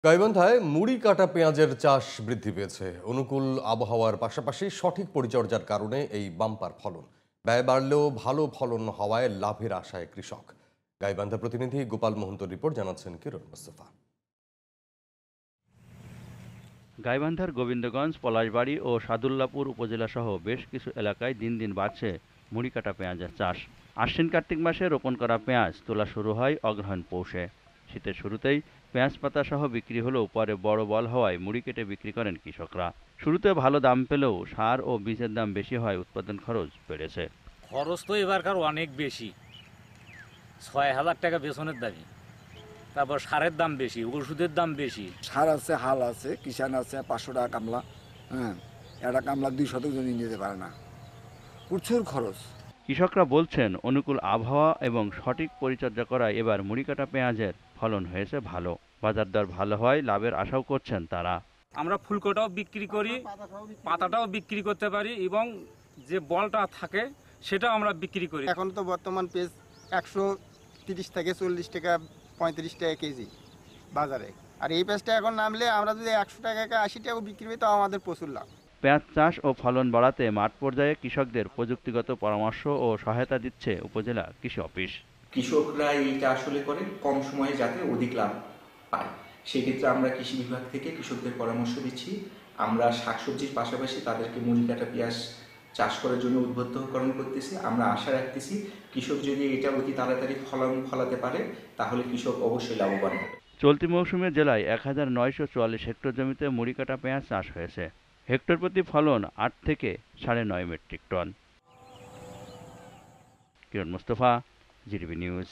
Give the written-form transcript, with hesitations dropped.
গাইবান্ধায় মুড়ি কাটা পেঁয়াজের চাষ বৃদ্ধি পেয়েছে। অনুকূল আবহাওয়ার পাশাপাশি সঠিক পরিচর্যার কারণে এই বাম্পার ফলন। ব্যয় বাড়লেও ভালো ফলন হওয়ায় লাভের আশায় কৃষক। গাইবান্ধা প্রতিনিধি গোপাল মোহন্তর রিপোর্ট, জানাচ্ছেন কিরণ মোস্তফা। গাইবান্ধার গোবিন্দগঞ্জ, পলাশবাড়ী ও সাদুল্লাপুর উপজেলা সহ বেশ কিছু এলাকায় দিন দিন বাড়ছে মুড়ি কাটা পেঁয়াজের চাষ। আশ্বিন কার্তিক মাসে রোপণ করা পেঁয়াজ তোলা শুরু হয় অগ্রহায়ণ পৌষে। শীতের শুরুতেই পেঁয়াজ পাতা সহ বিক্রি হলেও পরে বড় বল হওয়ায় মুড়ি কেটে বিক্রি করেন কৃষকরা। শুরুতে ভালো দাম পেলেও সার ও বীজের দাম বেশি হয় উৎপাদন খরচ বেড়েছে। খরচ তো এবারকার অনেক বেশি, ৬,০০০ টাকা বেতনের দাবি। তারপর সারের দাম বেশি, ওষুধের দাম বেশি। সার আছে, হাল আছে, কিষান আছে, ৫০০ টাকা কামলা। একটা কামলা ২০০ জন যেতে পারে না, প্রচুর খরচ। কৃষকরা বলছেন, অনুকূল আবহাওয়া এবং সঠিক পরিচর্যা করায় এবার মুড়ি কাটা পেঁয়াজের ফলন হয়েছে ভালো। বাজার দর ভালো হয় লাভের আশাও করছেন তারা। আমরা ফুলকোটাও বিক্রি করি, পাতাটাও বিক্রি করতে পারি এবং যে বলটা থাকে সেটাও আমরা বিক্রি করি। এখন তো বর্তমান পেঁয়াজ ১৩০ থেকে ৪০ টাকা, ৩৫ টাকা কেজি বাজারে। আর এই পেঁয়াজটা এখন নামলে আমরা যদি ১০০ টাকা ৮০ টাকা বিক্রি করি, তাও আমাদের প্রচুর লাভ। পেঁয়াজ চাষ ও ফলন বাড়াতে মাঠ পর্যায়ে কৃষকদের প্রযুক্তিগত পরামর্শ ও সহায়তা দিচ্ছে উপজেলা কৃষি অফিস। কৃষকরা এইটা আসলে করে কম সময়ে যাতে অধিক লাভ পায়, সেক্ষেত্রে আমরা কৃষি বিভাগ থেকে কৃষকদের পরামর্শ দিচ্ছি। আমরা শাকসবজির পাশাপাশি তাদেরকে মুড়ি কাটা পেঁয়াজ চাষ করার জন্য উদ্বুদ্ধকরণ করতেছি। আমরা আশা রাখতেছি কৃষক যদি এটা অতি তাড়াতাড়ি ফলাতে পারে, তাহলে কৃষক অবশ্যই লাভবান হবে। চলতি মৌসুমে জেলায় ১৯৪৪ হেক্টর জমিতে মুড়ি কাটা পেঁয়াজ চাষ হয়েছে। হেক্টর প্রতি ফলন ৮ থেকে ৯.৫ মেট্রিক টন। কিরণ মোস্তফা, জিটিভি নিউজ।